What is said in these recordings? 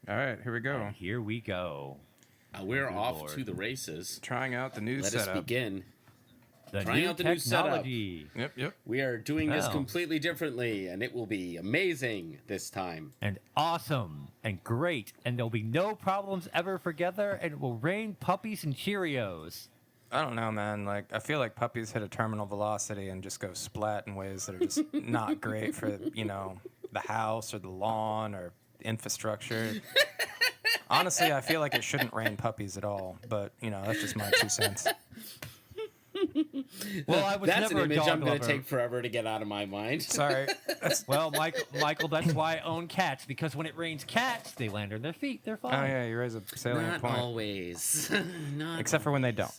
All right, here we go. And here we go. We're Good off Lord. to the races. Trying out the new Let setup. us begin. The Trying new out the new setup. technology. Yep. We are doing this Wow. completely differently, and it will be amazing this time. And awesome and great. And there'll be no problems ever together. And it will rain puppies and Cheerios. I don't know, man. Like, I feel like puppies hit a terminal velocity and just go splat in ways that are just not great for, the house or the lawn or infrastructure. Honestly, I feel like it shouldn't rain puppies at all, but, that's just my 2 cents. Well, I was That's an never a image dog I'm going to lover. take forever to get out of my mind. Sorry. Well, Michael, that's why I own cats, because when it rains cats, they land on their feet. They're fine. Oh, yeah, you raise a salient Not point. always. Not Except for when they don't.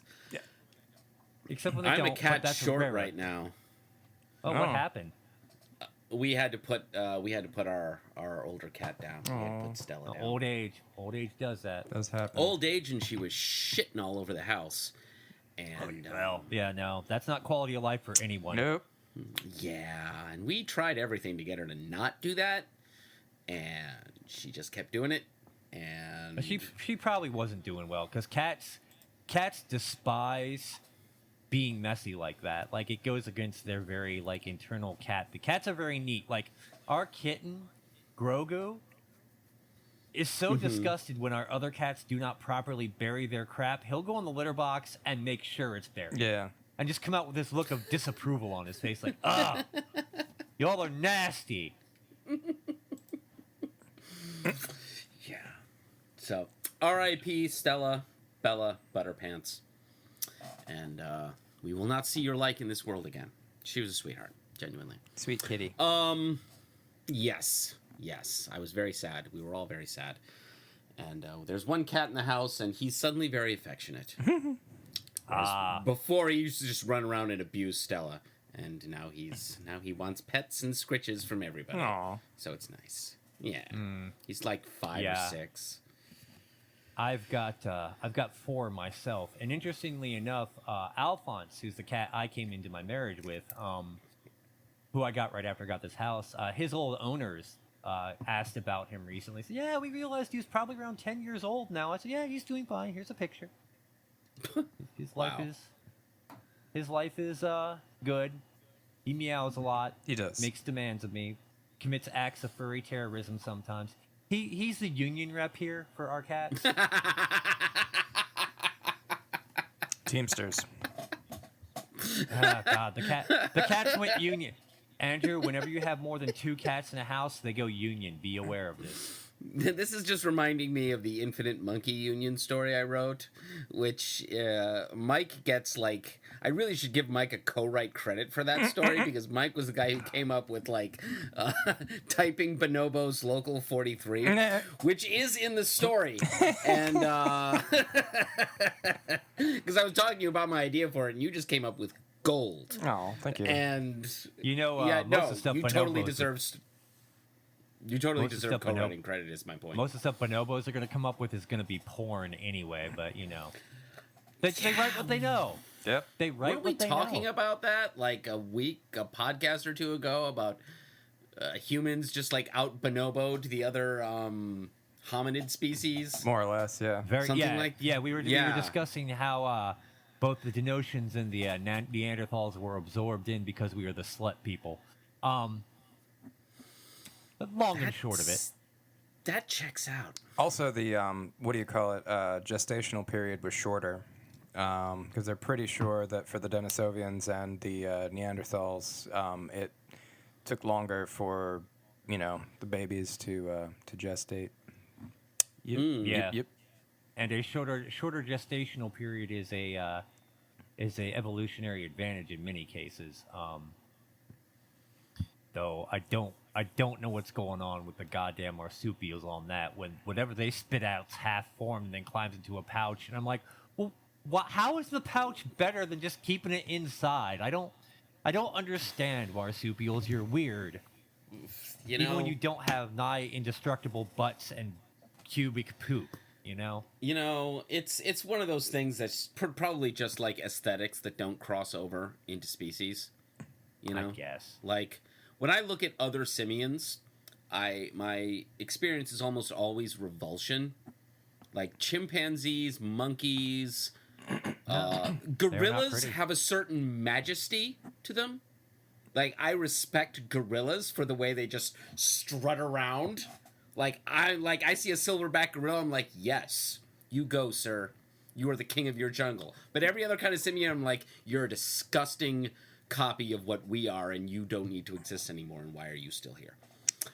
Except when they I'm don't. a but cat that's short rare. right now. Oh, what happened? We had to put our older cat down. We had to put Stella down. Old age does that. Does happen. Old age, and she was shitting all over the house. And Well, yeah, no, that's not quality of life for anyone. Nope. yeah, and we tried everything to get her to not do that, and she just kept doing it. And But she probably wasn't doing well because cats despise being messy like that. Like, it goes against their very internal cat. The cats are very neat. Like, our kitten Grogu is so disgusted when our other cats do not properly bury their crap. He'll go in the litter box and make sure it's buried. Yeah. And just come out with this look of disapproval on his face, like, ah, y'all are nasty. yeah. So, R.I.P. Stella, Bella, Butterpants, and we will not see your like in this world again. She was a sweetheart, genuinely. Sweet kitty. Yes, I was very sad. We were all very sad. And there's one cat in the house, and he's suddenly very affectionate. Before he used to just run around and abuse Stella, and now he wants pets and scritches from everybody. Aw. So it's nice. Yeah, he's like 5 or Yeah. 6. I've got 4 myself, and interestingly enough, Alphonse, who's the cat I came into my marriage with, who I got right after I got this house, his old owners asked about him recently. Said, "Yeah, we realized he was probably around 10 years old now." I said, "Yeah, he's doing fine. Here's a picture." His life Wow. his life is good. He meows a lot. He does. Makes demands of me. Commits acts of furry terrorism sometimes. He's the union rep here for our cats. Teamsters. God, the cats went union. Andrew, whenever you have more than 2 cats in a house, they go union. Be aware of this. This is just reminding me of the Infinite Monkey Union story I wrote, which Mike gets like... I really should give Mike a co-write credit for that story, because Mike was the guy who came up with typing Bonobo's Local 43, which is in the story. And because I was talking to you about my idea for it, and you just came up with gold. Oh, thank you. And Most no, of the stuff you totally Bonobos- deserve... You totally Most of the deserve stuff co-writing credit, is my point. Most of the stuff bonobos are going to come up with is going to be porn anyway, but they write what they know. Yep. They write Weren't we what they talking know. about that like a podcast or 2 ago, about humans just like out bonoboed the other hominid species? More or less, yeah. We were discussing how both the Denotians and the Neanderthals were absorbed in because we were the slut people. Long and short of it. That checks out. Also, the gestational period was shorter, because they're pretty sure that for the Denisovians and the Neanderthals, it took longer for the babies to gestate. Yep. And a shorter gestational period is a evolutionary advantage in many cases. Though I don't know what's going on with the goddamn marsupials on that. When whatever they spit out's half formed and then climbs into a pouch, and I'm like, well, how is the pouch better than just keeping it inside? I don't understand, marsupials. You're weird. Even when you don't have nigh indestructible butts and cubic poop. It's one of those things that's probably just like aesthetics that don't cross over into species. I guess. Like, when I look at other simians, my experience is almost always revulsion. Like chimpanzees, monkeys, gorillas have a certain majesty to them. Like, I respect gorillas for the way they just strut around. I see a silverback gorilla, I'm like, yes, you go, sir. You are the king of your jungle. But every other kind of simian, I'm like, you're a disgusting copy of what we are, and you don't need to exist anymore, and why are you still here?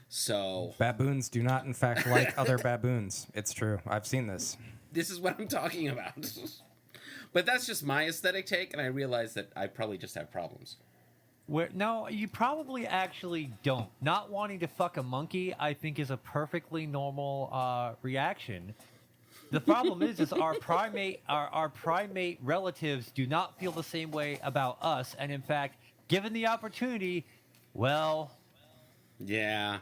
So... Baboons do not, in fact, like other baboons. It's true. I've seen this. This is what I'm talking about. But that's just my aesthetic take, and I realize that I probably just have problems. No, you probably actually don't. Not wanting to fuck a monkey, I think, is a perfectly normal reaction. The problem is our primate relatives do not feel the same way about us, and in fact, given the opportunity, well, yeah,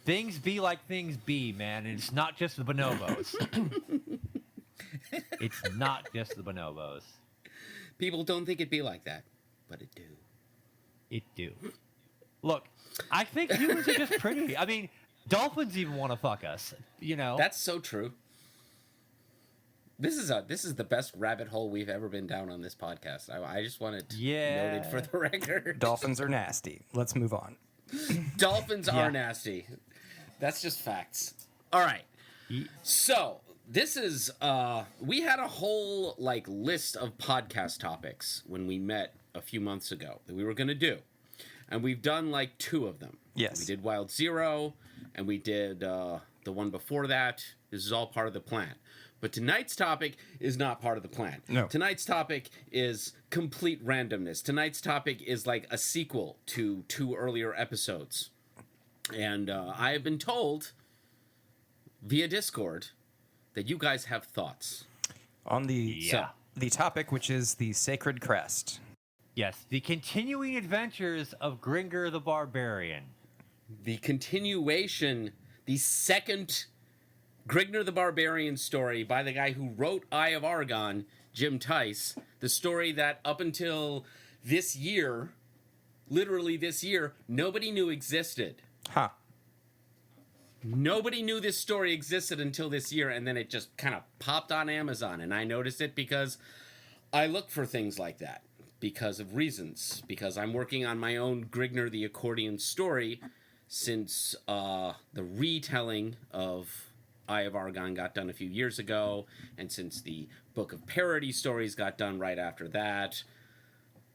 things be like things be, man, and it's not just the bonobos. It's not just the bonobos. People don't think it'd be like that, but it do. It do. Look, I think humans are just pretty. I mean, dolphins even want to fuck us, you know? That's so true. This is the best rabbit hole we've ever been down on this podcast. I just want it noted for the record. Dolphins are nasty. Let's move on. Dolphins are nasty. That's just facts. All right. So, this is we had a whole list of podcast topics when we met a few months ago that we were going to do. And we've done 2 of them. Yes. We did Wild Zero, and we did the one before that. This is all part of the plan. But tonight's topic is not part of the plan. No. Tonight's topic is complete randomness. Tonight's topic is like a sequel to 2 earlier episodes. And I have been told via Discord that you guys have thoughts. On the topic, which is the Sacred Crest. Yes, the continuing adventures of Grignr the Barbarian. The continuation, the second Grignr the Barbarian story by the guy who wrote Eye of Argon, Jim Theis. The story that up until this year, literally this year, nobody knew existed. Huh. Nobody knew this story existed until this year, and then it just kind of popped on Amazon, and I noticed it because I look for things like that. Because of reasons. Because I'm working on my own Grignr the Accordion story since the retelling of Eye of Argon got done a few years ago, and since the Book of Parody stories got done right after that,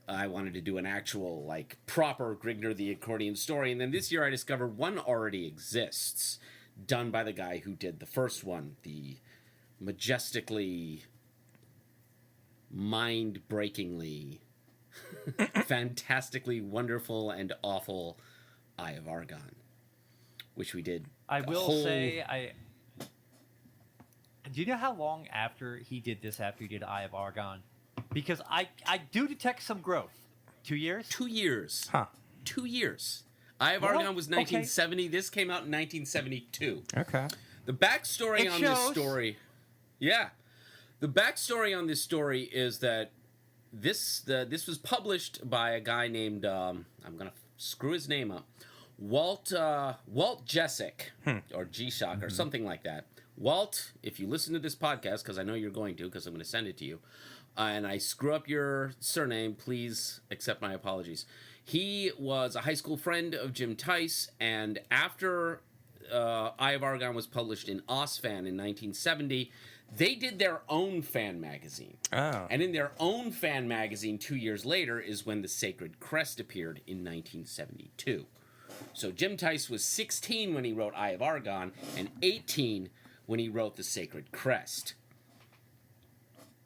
I wanted to do an actual, proper Grignr the Accordion story, and then this year I discovered one already exists, done by the guy who did the first one, the majestically, mind-breakingly, fantastically wonderful and awful Eye of Argon, which we did. I will say, do you know how long after he did this, after he did Eye of Argon? Because I do detect some growth. 2 years? 2 years. Huh. 2 years. Eye of Argon was 1970. Okay. This came out in 1972. Okay. The backstory on this story... Yeah. The backstory on this story is that this was published by a guy named... I'm going to screw his name up. Walt Jessic, or G-Shock, or something like that. Walt, if you listen to this podcast, because I know you're going to, because I'm going to send it to you, and I screw up your surname, please accept my apologies. He was a high school friend of Jim Theis, and after Eye of Argon was published in OSFan in 1970, they did their own fan magazine. Oh. And in their own fan magazine 2 years later is when the Sacred Crest appeared in 1972. So Jim Theis was 16 when he wrote Eye of Argon, and 18 when he wrote the Sacred Crest.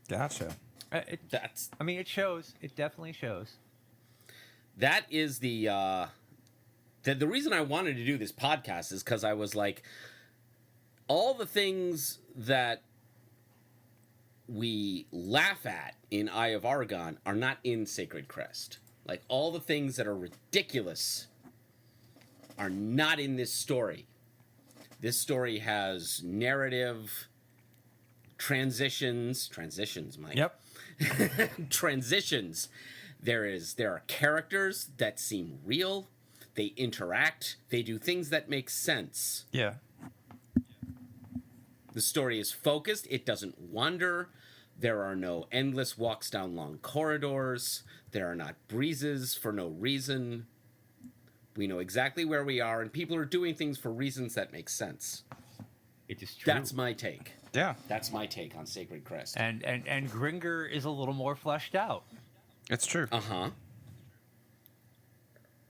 Gotcha. It shows. It definitely shows. That is the reason I wanted to do this podcast is because I was like, all the things that we laugh at in Eye of Argon are not in Sacred Crest. Like, all the things that are ridiculous are not in this story. This story has narrative, transitions, Mike. Yep. Transitions. There are characters that seem real. they interact, they do things that make sense. Yeah. The story is focused, it doesn't wander. There are no endless walks down long corridors. There are not breezes for no reason. We know exactly where we are, and people are doing things for reasons that make sense. It is true. That's my take. Yeah. That's my take on Sacred Crest. And Grignr is a little more fleshed out. It's true. Uh-huh.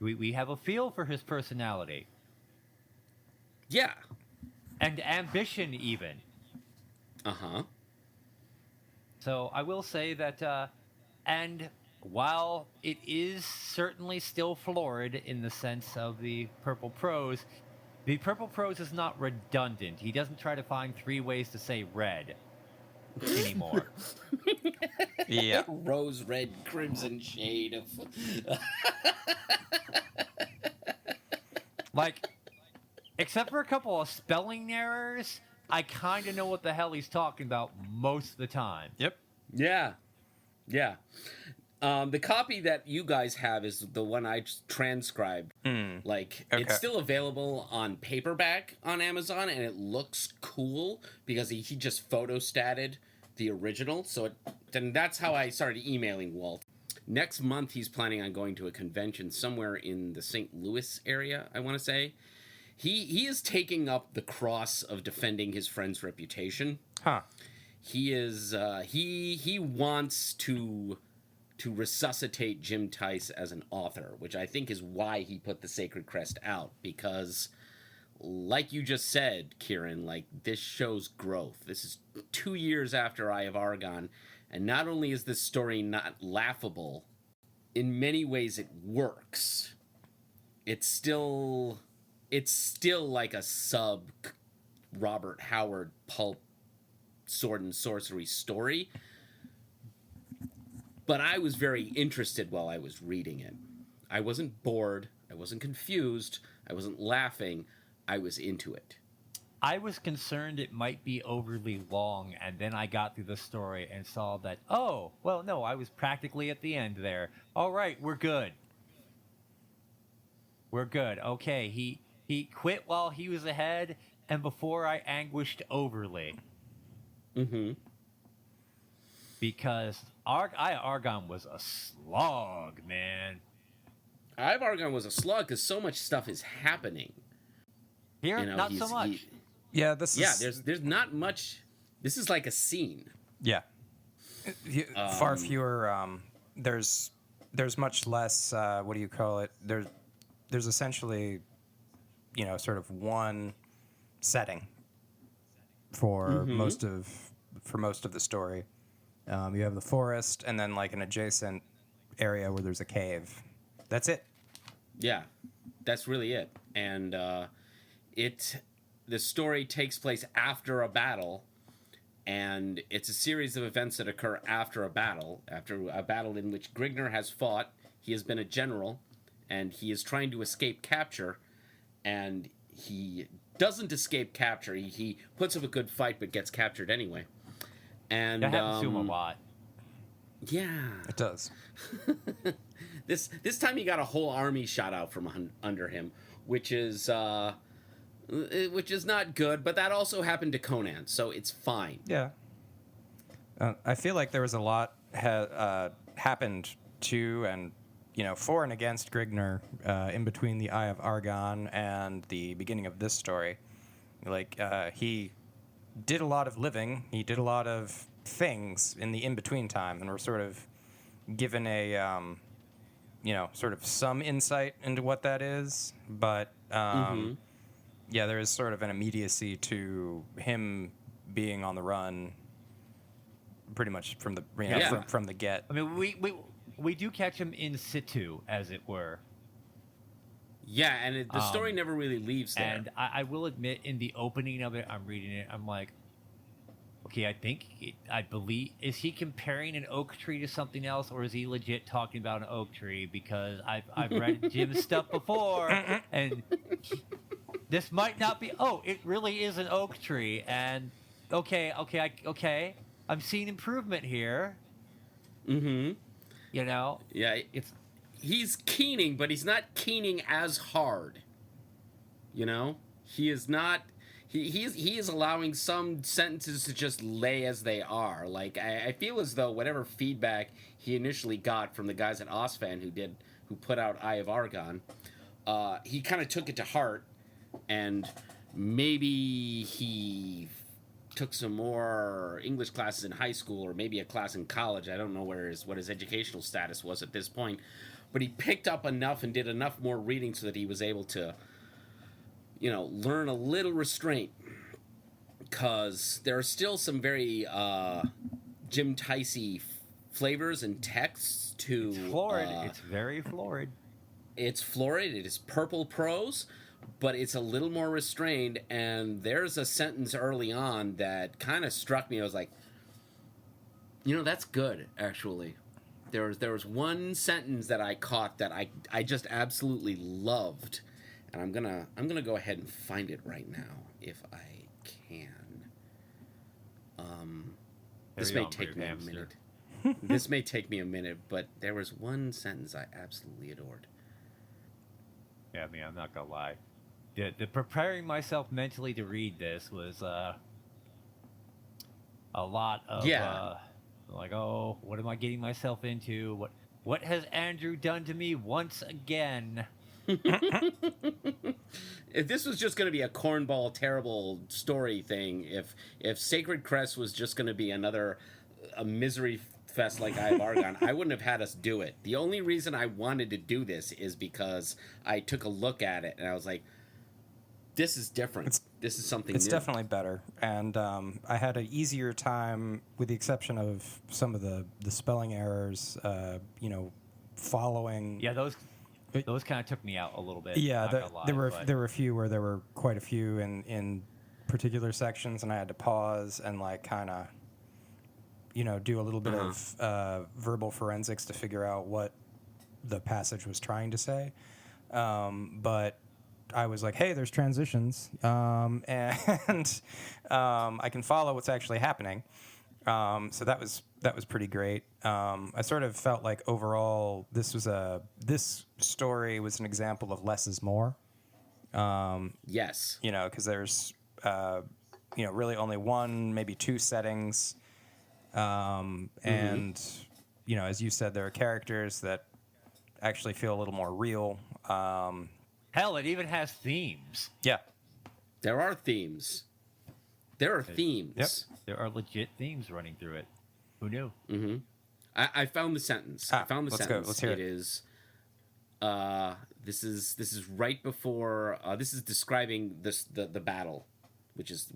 We have a feel for his personality. Yeah. And ambition, even. Uh-huh. So I will say that, and while it is certainly still florid in the sense of the purple prose is not redundant. He doesn't try to find 3 ways to say red anymore. Yeah. Rose, red, crimson shade of... Like, except for a couple of spelling errors, I kind of know what the hell he's talking about most of the time. Yep. Yeah. Yeah. The copy that you guys have is the one I just transcribed. Like, Okay. it's still available on paperback on Amazon, and it looks cool because he just photostatted the original. So then that's how I started emailing Walt. Next month, he's planning on going to a convention somewhere in the St. Louis area, I want to say. He is taking up the cross of defending his friend's reputation. Huh. He is he wants to resuscitate Jim Theis as an author, which I think is why he put the Sacred Crest out, because like you just said, Kieran, like, this shows growth. This is 2 years after Eye of Argon, and not only is this story not laughable, in many ways it works. It's still like a sub Robert Howard pulp sword and sorcery story. But I was very interested while I was reading it. I wasn't bored. I wasn't confused. I wasn't laughing. I was into it. I was concerned it might be overly long, and then I got through the story and saw that, oh, well, no, I was practically at the end there. All right, we're good. We're good. Okay, he quit while he was ahead, and before I anguished overly. Mm-hmm. Because Eye of Argon was a slog, man. Eye of Argon was a slug because so much stuff is happening. Here, You know, not so much. Yeah, this is... Yeah, there's not much. This is like a scene. Yeah. Far fewer... there's much less... what do you call it? There's essentially, sort of one setting for most of the story. You have the forest, and then like an adjacent area where there's a cave. That's it. Yeah, that's really it. And the story takes place after a battle, and it's a series of events that occur after a battle in which Grignr has fought. He has been a general, and he is trying to escape capture, and he doesn't escape capture. He puts up a good fight, but gets captured anyway. And That happens to him a lot. Yeah, It does. This time he got a whole army shot out from under him, which is not good. But that also happened to Conan, so it's fine. Yeah. I feel like there was a lot happened to and for and against Grignr in between the Eye of Argon and the beginning of this story. Like he did a lot of living. He did a lot of things in the in-between time, and we're sort of given a, sort of some insight into what that is. But, yeah, there is sort of an immediacy to him being on the run pretty much from the, from the get. I mean, we do catch him in situ, as it were. Yeah, and the story never really leaves there. And I will admit, in the opening of it, I'm reading it, I'm like, okay, I believe, is he comparing an oak tree to something else, or is he legit talking about an oak tree? Because I've read Jim's stuff before, and this might not be, it really is an oak tree, and okay, I'm seeing improvement here. Mm-hmm. Yeah, It's he's keening, but he's not keening as hard. You know, he is not. He is allowing some sentences to just lay as they are. Like I feel as though whatever feedback he initially got from the guys at Osfan who put out Eye of Argon, he kind of took it to heart, and maybe he took some more English classes in high school, or maybe a class in college. I don't know what his educational status was at this point, but he picked up enough and did enough more reading so that he was able to, learn a little restraint, because there are still some very Jim Theis flavors and texts to... It's florid. It's very florid. It's florid. It is purple prose, but it's a little more restrained, and there's a sentence early on that kind of struck me. I was like, that's good, actually. There was one sentence that I caught that I just absolutely loved, and I'm gonna go ahead and find it right now if I can. This may take me a minute. This may take me a minute, but there was one sentence I absolutely adored. Yeah, I mean, I'm not gonna lie. The preparing myself mentally to read this was a lot of like, oh, what am I getting myself into? What has Andrew done to me once again? If this was just going to be a cornball, terrible story thing, if Sacred Crest was just going to be a misery fest like Eye of Argon, I wouldn't have had us do it. The only reason I wanted to do this is because I took a look at it and I was like, this is different. This is something It's new. definitely better. And I had an easier time, with the exception of some of the spelling errors, following... Yeah, those kind of took me out a little bit. Yeah, not gonna lie, there were a few where there were quite a few in particular sections, and I had to pause and kind of, do a little bit of verbal forensics to figure out what the passage was trying to say. But I was like, hey, there's transitions, and I can follow what's actually happening. So that was pretty great. I sort of felt like overall this story was an example of less is more. Yes. Because there's really only one, maybe two settings, and as you said, there are characters that actually feel a little more real. Hell, it even has themes. Yeah. There are themes. There are themes. Yep. There are legit themes running through it. Who knew? Mm-hmm. I found the sentence. I found the let's sentence. Go. Let's hear it. It is. This is right before. This is describing the battle, which is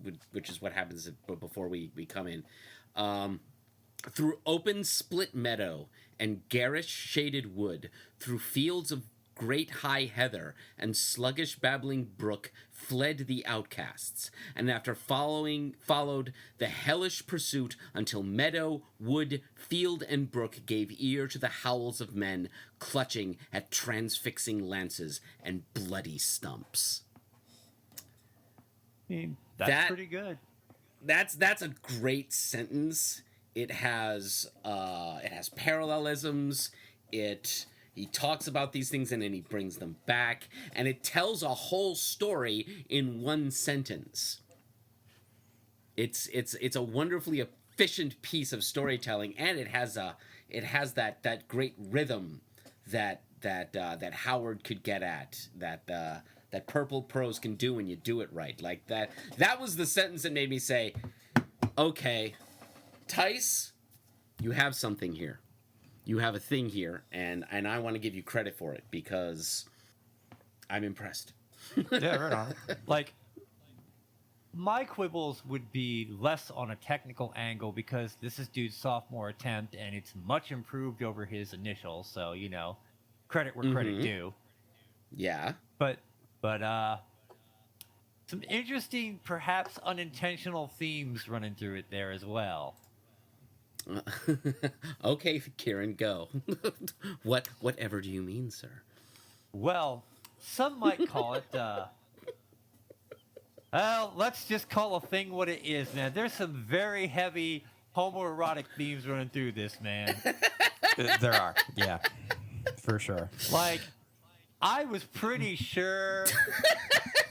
what happens before we come in. Through open split meadow and garish shaded wood, through fields of great high heather and sluggish babbling brook fled the outcasts, and after followed the hellish pursuit until meadow, wood, field, and brook gave ear to the howls of men clutching at transfixing lances and bloody stumps. I mean, that's pretty good. That's a great sentence. It has parallelisms. He talks about these things and then he brings them back, and it tells a whole story in one sentence. It's a wonderfully efficient piece of storytelling, and it has that great rhythm that Howard could get at, that purple prose can do when you do it right. Like that. That was the sentence that made me say, okay, Theis, you have something here. You have a thing here, and I want to give you credit for it because I'm impressed. Yeah, right on. Like, my quibbles would be less on a technical angle because this is dude's sophomore attempt, and it's much improved over his initial. So credit where credit due. Yeah. But some interesting, perhaps unintentional themes running through it there as well. Okay, Kieran, go. Whatever do you mean, sir? Well, some might call it, well, let's just call a thing what it is, man. There's some very heavy homoerotic themes running through this, man. There are, yeah. for sure. Like, I was pretty sure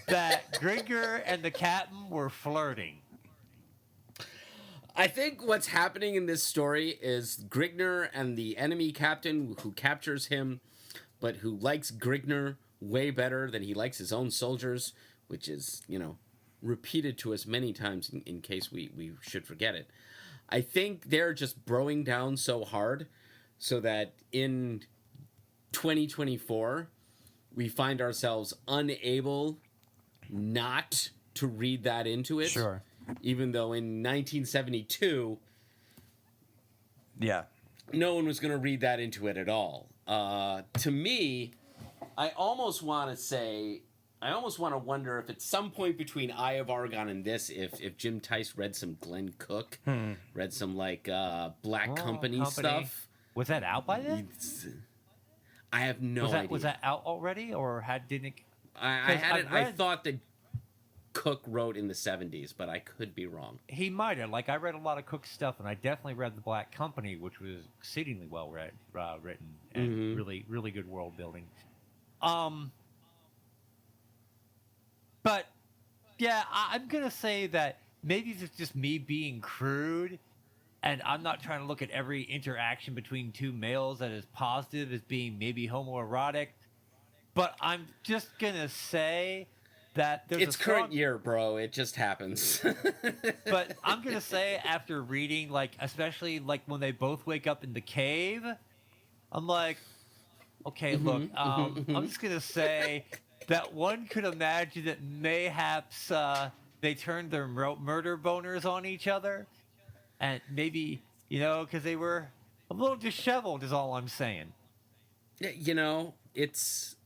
that Grignr and the captain were flirting. I think what's happening in this story is Grignr and the enemy captain who captures him, but who likes Grignr way better than he likes his own soldiers, which is, repeated to us many times in case we should forget it. I think they're just broing down so hard so that in 2024, we find ourselves unable not to read that into it. Sure. Even though in 1972, Yeah. no one was going to read that into it at all. To me, I almost want to wonder if at some point between Eye of Argon and this, if Jim Theis read some Glenn Cook, read some Black Company stuff. Was that out by then? I have no idea. Was that out already, or didn't it? I thought that Cook wrote in the 70s, but I could be wrong. He might have. I read a lot of Cook's stuff, and I definitely read The Black Company, which was exceedingly well written and really, really good world building. But yeah, I'm gonna say that maybe it's just me being crude, and I'm not trying to look at every interaction between two males that is positive as being maybe homoerotic. But I'm just gonna say that there's it's current year, bro. It just happens. But I'm gonna say after reading, especially when they both wake up in the cave, I'm like, okay, look, I'm just gonna say that one could imagine that mayhaps they turned their murder boners on each other, and maybe because they were a little disheveled, is all I'm saying. It's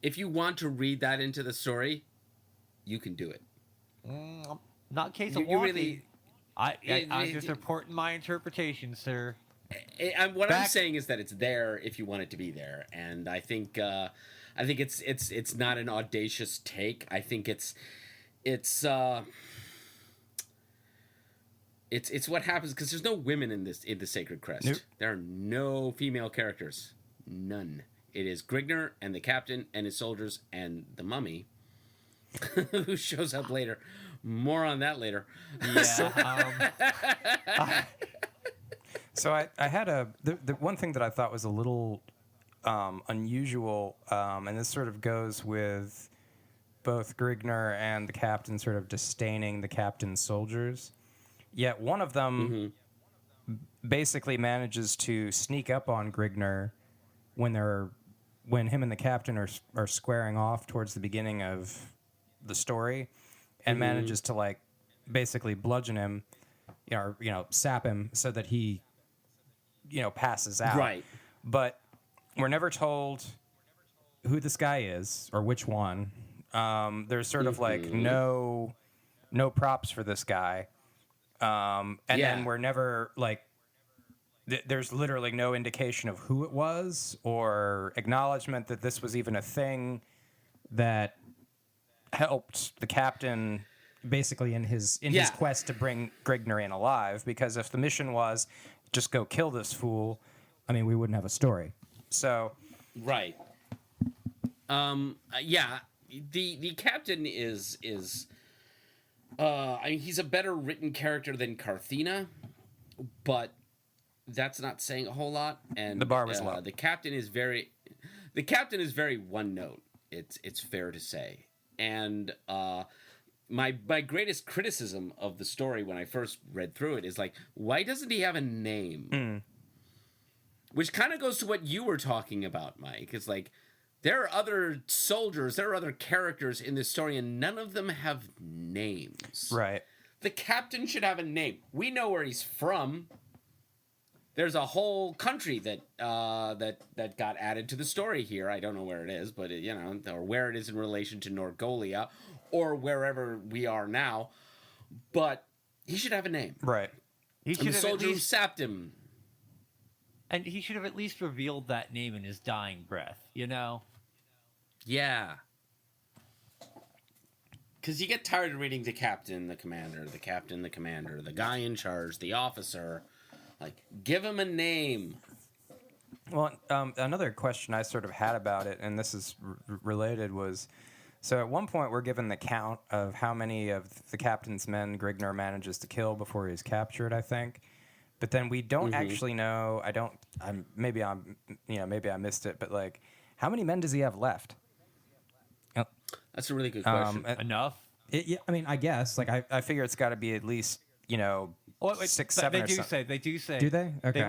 if you want to read that into the story, you can do it. Not in case of wanting. I'm just reporting my interpretation, sir. What I'm saying is that it's there if you want it to be there, and I think it's not an audacious take. I think it's what happens because there's no women in the Sacred Crest. Nope. There are no female characters, none. It is Grignr and the captain and his soldiers and the mummy, who shows up later. More on that later. Yeah. So I had the one thing that I thought was a little unusual, and this sort of goes with both Grignr and the captain sort of disdaining the captain's soldiers. Yet one of them basically manages to sneak up on Grignr when him and the captain are squaring off towards the beginning of the story, and manages to basically bludgeon him, or sap him so that he passes out. Right. But we're never told who this guy is or which one. There's sort of no props for this guy. Then we're never there's literally no indication of who it was or acknowledgement that this was even a thing that helped the captain basically in his quest to bring Grignr in alive. Because if the mission was just go kill this fool, we wouldn't have a story. So, right. The captain is he's a better written character than Carthena, but that's not saying a whole lot. And the bar was low. The captain is very one note. It's fair to say. And my greatest criticism of the story when I first read through it is why doesn't he have a name? Which kind of goes to what you were talking about, Mike. It's there are other soldiers, there are other characters in this story, and none of them have names. Right. The captain should have a name. We know where he's from. There's a whole country that got added to the story here. I don't know where it is, but or where it is in relation to Norgolia, or wherever we are now. But he should have a name. Right. He should the have soldier who sapped him. And he should have at least revealed that name in his dying breath, Yeah. Because you get tired of reading the captain, the commander, the captain, the commander, the guy in charge, the officer. Give him a name. Well, another question I sort of had about it, and this is related, was so at one point we're given the count of how many of the captain's men Grignr manages to kill before he's captured, I think. But then we don't actually know. Maybe I missed it, but like, how many men does he have left? That's a really good question. Enough. Yeah, I mean, I guess like I figure it's got to be at least six, but seven. They do say. Do they? Okay.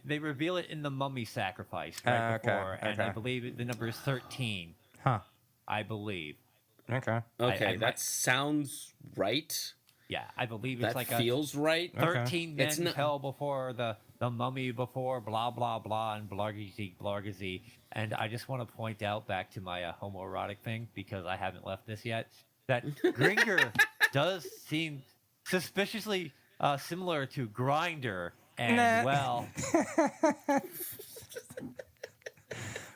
They reveal it in the mummy sacrifice right Okay, before, and I okay. believe the number is 13. Huh. I believe. Okay. Okay, I- that sounds right. Yeah, I believe it's That like feels right. 13 It's men not- fell before the mummy before blah blah blah and blargazy. And I just want to point out back to my homoerotic thing, because I haven't left this yet, that Grignr does seem suspiciously similar to Grinder, and Nah. well,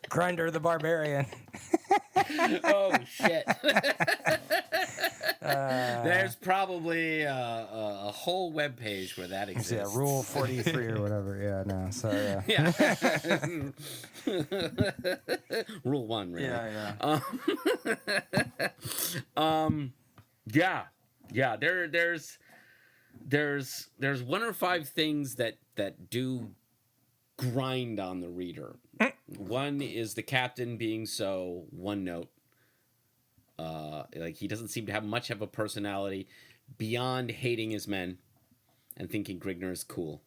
Grignr the Barbarian. Oh shit! There's probably a whole web page where that exists. Yeah, Rule 43 or whatever. Yeah, no. So Yeah. Rule 1, really. yeah. Yeah. There's one or five things that do grind on the reader. One is the captain being so one note. Like, he doesn't seem to have much of a personality beyond hating his men and thinking Grignr is cool.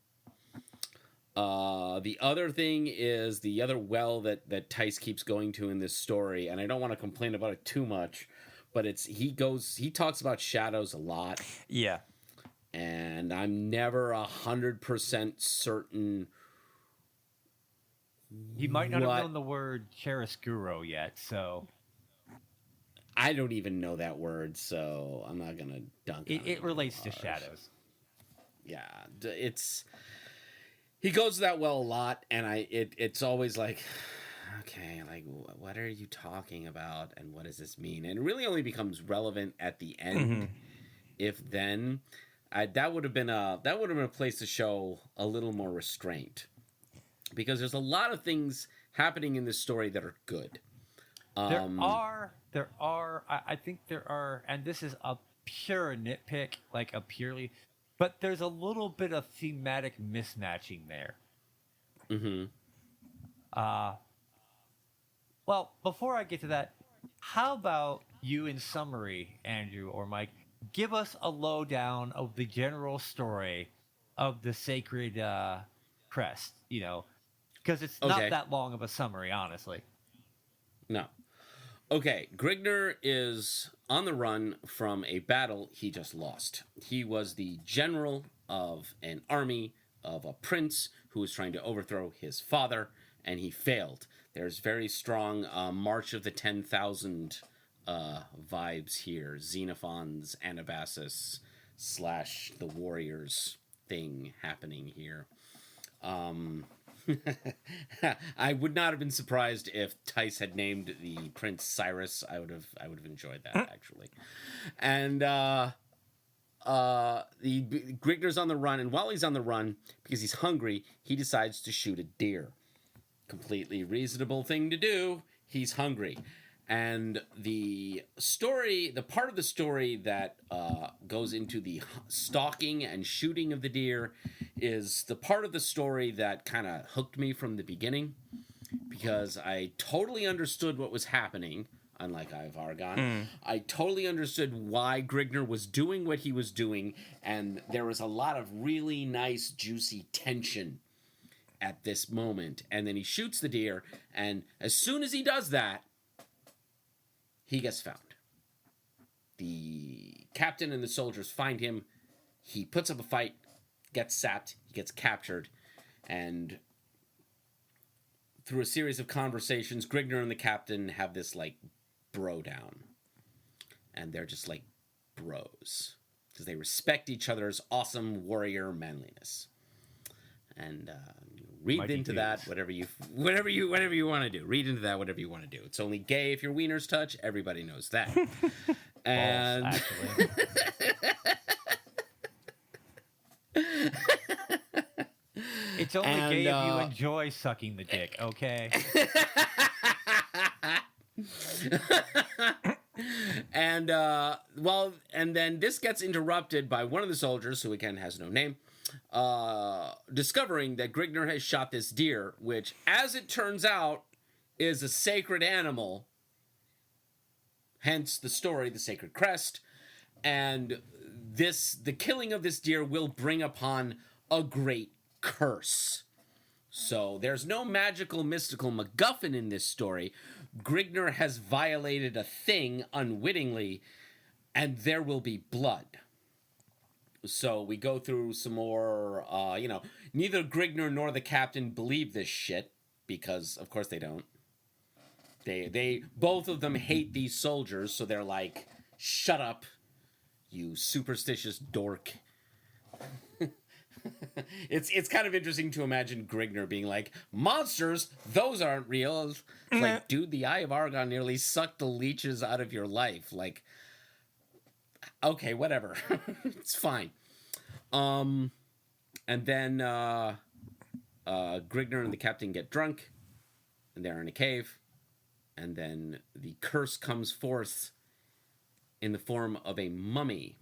The other thing is the other well that Theis keeps going to in this story, and I don't want to complain about it too much, but he talks about shadows a lot, Yeah. and I'm never 100% certain. he might not What? have known the word chiaroscuro yet, so I don't even know that word, so I'm not gonna dunk on it relates to hard. shadows. Yeah, he goes to that well a lot, and it's always like, okay, like, what are you talking about, and what does this mean? And it really only becomes relevant at the end, if then. That would have been a place to show a little more restraint, because there's a lot of things happening in this story that are good. There are, I think there are, and this is a pure nitpick, like a purely, but there's a little bit of thematic mismatching there. Mm-hmm. Well, before I get to that, how about you, in summary, Andrew or Mike, give us a lowdown of the general story of the Sacred Crest, because it's not Okay. that long of a summary, honestly. No. Okay, Grignr is on the run from a battle he just lost. He was the general of an army of a prince who was trying to overthrow his father, and he failed. There's very strong March of the 10,000 vibes here. Xenophon's Anabasis / the Warriors thing happening here. I would not have been surprised if Theis had named the prince Cyrus. I would have enjoyed that, actually. And the Grignr's on the run, and while he's on the run, because he's hungry, he decides to shoot a deer. Completely reasonable thing to do. He's hungry. And the part of the story that goes into the stalking and shooting of the deer is the part of the story that kind of hooked me from the beginning, because I totally understood what was happening, unlike Eye of Argon. I totally understood why Grignr was doing what he was doing, and there was a lot of really nice, juicy tension at this moment. And then he shoots the deer, and as soon as he does that, he gets found. The captain and the soldiers find him. He puts up a fight, gets sapped, he gets captured, and through a series of conversations, Grignr and the captain have this, like, bro down. And they're just, like, bros. Because they respect each other's awesome warrior manliness. And read Mighty into that dudes. whatever you want to do. Read into that whatever you want to do. It's only gay if your wieners touch. Everybody knows that. And False, actually. It's only And, gay if you enjoy sucking the dick, okay? And and then this gets interrupted by one of the soldiers, who again has no name, discovering that Grignr has shot this deer, which, as it turns out, is a sacred animal. Hence the story, the sacred crest. And the killing of this deer will bring upon a great curse. So there's no magical, mystical MacGuffin in this story. Grignr has violated a thing unwittingly, and there will be blood. So we go through some more, neither Grignr nor the captain believe this shit, because of course they don't. They both of them hate these soldiers, so they're like, shut up, you superstitious dork. It's kind of interesting to imagine Grignr being like, monsters, those aren't real. It's like, dude, the Eye of Argon nearly sucked the leeches out of your life. Like, okay, whatever. It's fine. And then Grignr and the captain get drunk, and they're in a cave. And then the curse comes forth in the form of a mummy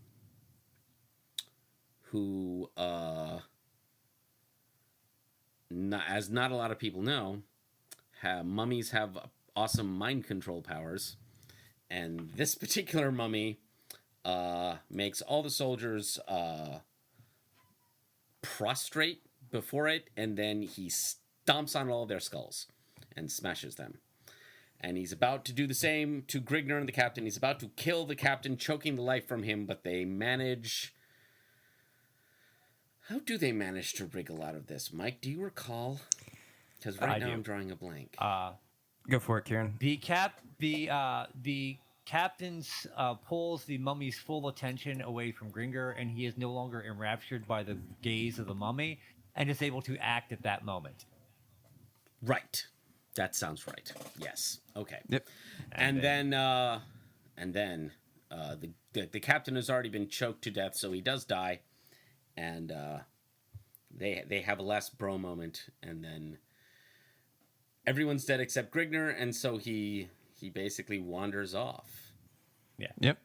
who, as not a lot of people know, mummies have awesome mind control powers. And this particular mummy makes all the soldiers prostrate before it, and then he stomps on all their skulls and smashes them. And he's about to do the same to Grignr and the captain. He's about to kill the captain, choking the life from him, but they manage... How do they manage to wriggle out of this? Mike, do you recall? Because right now I'm drawing a blank. Go for it, Kieran. The captain pulls the mummy's full attention away from Grignr, and he is no longer enraptured by the gaze of the mummy, and is able to act at that moment. Right. That sounds right. Yes. Okay. Yep. And then the captain has already been choked to death, so he does die. And they have a last bro moment, and then everyone's dead except Grignr, and so he basically wanders off. Yeah. Yep.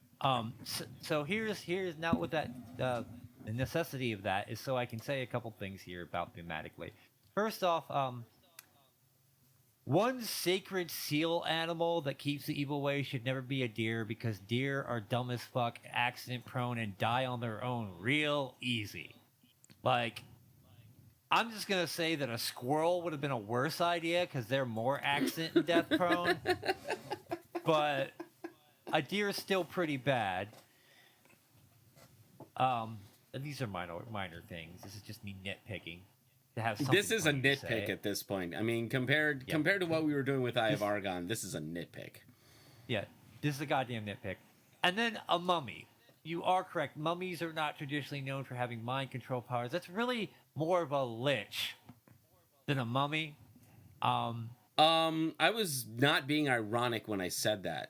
So here's now with that the necessity of that is so I can say a couple things here about thematically. First off, one sacred seal animal that keeps the evil way should never be a deer, because deer are dumb as fuck, accident prone, and die on their own real easy. Like, I'm just gonna say that a squirrel would have been a worse idea because they're more accident and death prone. But a deer is still pretty bad. These are minor things. This is just me nitpicking. This is a nitpick at this point. I mean, compared to what we were doing with Eye of Argon, this is a nitpick. Yeah, this is a goddamn nitpick. And then a mummy. You are correct. Mummies are not traditionally known for having mind control powers. That's really more of a lich than a mummy. I was not being ironic when I said that.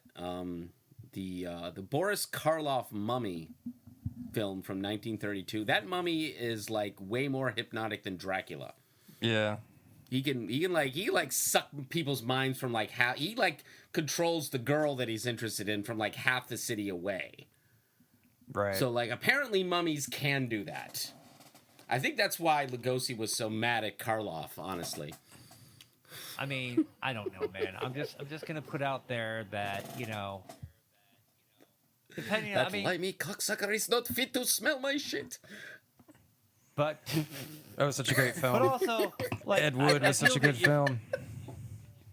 The Boris Karloff mummy film from 1932. That mummy is like way more hypnotic than Dracula. Yeah. He can suck people's minds from like how he like controls the girl that he's interested in from like half the city away. Right. So like apparently mummies can do that. I think that's why Lugosi was so mad at Karloff, honestly. I mean, I don't know, man. I'm just gonna put out there that, you know, depending on, that limey cocksucker is not fit to smell my shit. But that was such a great film. But also, like, Ed Wood was such a good film.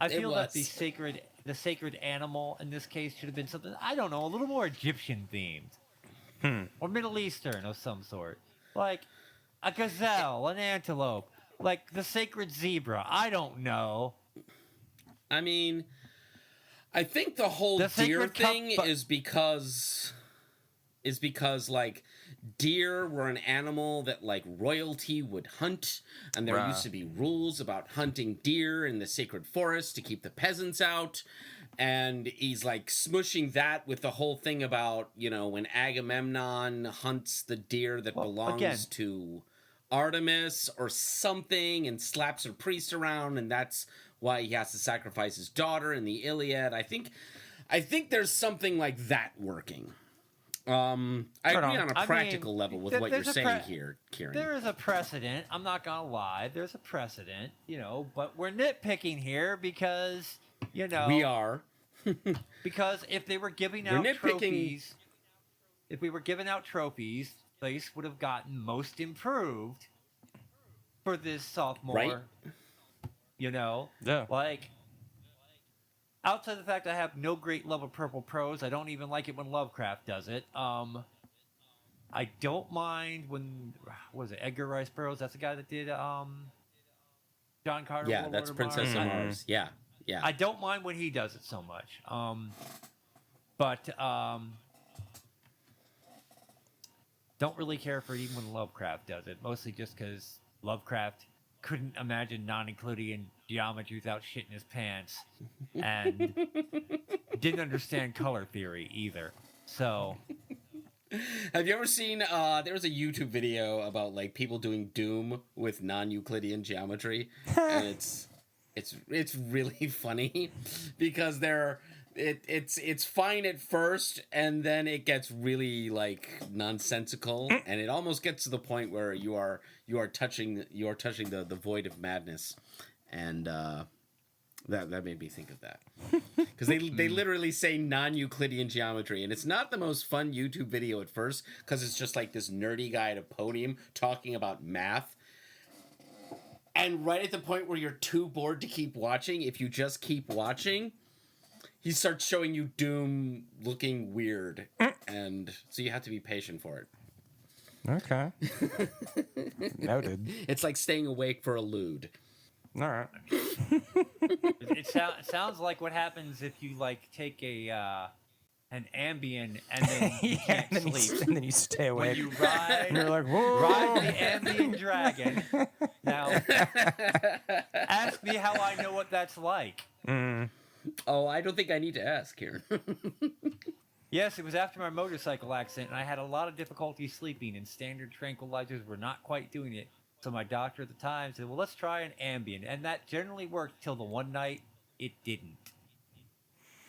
I feel that the sacred animal in this case should have been something, I don't know, a little more Egyptian themed, or Middle Eastern of some sort, like a gazelle, an antelope, like the sacred zebra. I don't know. I mean, I think the whole deer thing is because like deer were an animal that like royalty would hunt, and there used to be rules about hunting deer in the sacred forest to keep the peasants out. And he's like smushing that with the whole thing about, you know, when Agamemnon hunts the deer that belongs to Artemis or something and slaps her priest around, and that's why he has to sacrifice his daughter in the Iliad. I think there's something like that working. I agree on a practical level with what you're saying here, Kieran. There is a precedent. I'm not gonna lie. There's a precedent, but we're nitpicking here because, we are. Because if they were giving out trophies, Theis would have gotten most improved for this sophomore. Right. Yeah. Like, outside the fact I have no great love of purple prose, I don't even like it when Lovecraft does it. I don't mind when, Edgar Rice Burroughs? That's the guy that did John Carter. Yeah, that's Princess of Mars. Yeah. I don't mind when he does it so much. But don't really care for it even when Lovecraft does it. Mostly just because Lovecraft couldn't imagine non-Euclidean geometry without shitting his pants, and didn't understand color theory either. So, have you ever seen? There was a YouTube video about like people doing Doom with non-Euclidean geometry, and it's really funny because it's fine at first, and then it gets really like nonsensical, and it almost gets to the point where you are touching the void of madness, and that made me think of that because they literally say non-Euclidean geometry, and it's not the most fun YouTube video at first because it's just like this nerdy guy at a podium talking about math. And right at the point where you're too bored to keep watching, if you just keep watching, he starts showing you Doom looking weird, and so you have to be patient for it. Okay. Noted. It's like staying awake for a lewd. All right. It sounds like what happens if you like take an Ambien and then you can't sleep. And then you stay awake. When you ride, and you're like, whoa. Ride the Ambien dragon. Now, ask me how I know what that's like. Oh, I don't think I need to ask here. Yes, it was after my motorcycle accident, and I had a lot of difficulty sleeping, and standard tranquilizers were not quite doing it. So my doctor at the time said, well, let's try an Ambien. And that generally worked till the one night it didn't.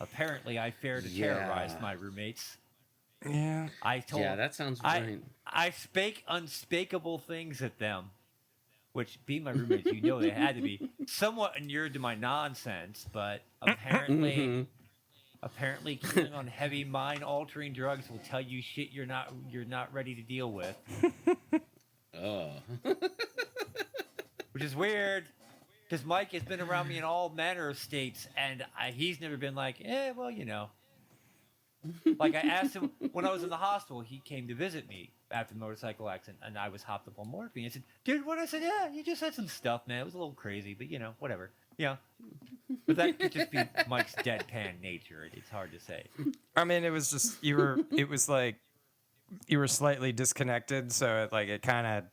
Apparently, I fared to terrorize my roommates. Yeah. That sounds right. I spake unspeakable things at them, which, being my roommates, they had to be somewhat inured to my nonsense, but apparently... Apparently, killing on heavy mind-altering drugs will tell you shit you're not ready to deal with. Oh. Which is weird, because Mike has been around me in all manner of states, and he's never been like, well, Like, I asked him, when I was in the hospital, he came to visit me after the motorcycle accident, and I was hopped up on morphine. I said, dude, what? I said, yeah, you just had some stuff, man. It was a little crazy, but, whatever. Yeah. But that could just be Mike's deadpan nature. It's hard to say. I mean, it was just, it was like, you were slightly disconnected. So it kind of,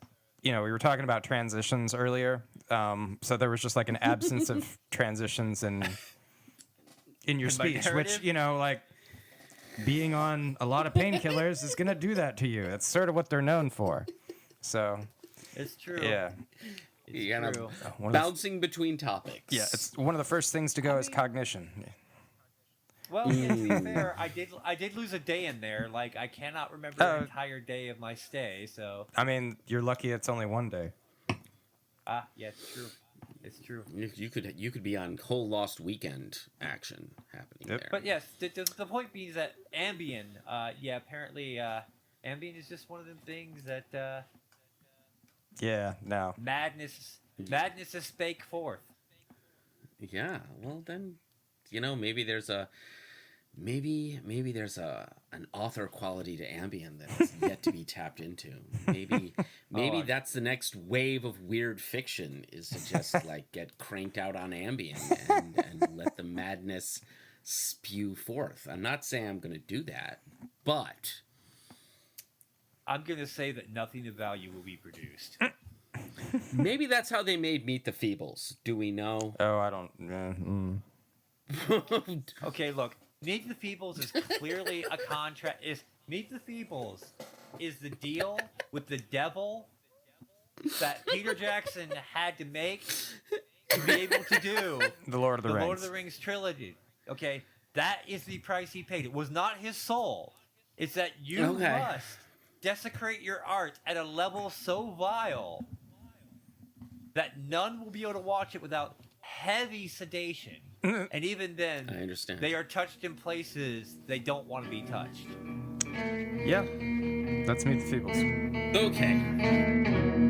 we were talking about transitions earlier. So there was just like an absence of transitions in your speech, which, like being on a lot of painkillers is going to do that to you. That's sort of what they're known for. So. It's true. Yeah. You're bouncing between topics. Yeah, it's one of the first things to go is cognition. Yeah. Well, to be fair, I did lose a day in there. Like, I cannot remember the entire day of my stay. So I mean, you're lucky it's only one day. Yeah, it's true. It's true. You could be on whole lost weekend action happening there. But yes, the point being is that Ambien. Apparently, Ambien is just one of them things that. Yeah, no. Madness is spake forth. Yeah, well then, maybe there's an author quality to Ambien that is yet to be tapped into. Maybe that's the next wave of weird fiction is to just like get cranked out on Ambien and let the madness spew forth. I'm not saying I'm going to do that, but I'm going to say that nothing of value will be produced. Maybe that's how they made Meet the Feebles. Do we know? Oh, I don't. Okay, look. Meet the Feebles is clearly a contract. Meet the Feebles is the deal with the devil that Peter Jackson had to make to be able to do The Lord of the Rings. Lord of the Rings trilogy. Okay, that is the price he paid. It was not his soul. It's that you must desecrate your art at a level so vile that none will be able to watch it without heavy sedation. And even then, I understand. they are touched in places they don't want to be touched. Yeah. Let's meet the Feebles. Okay.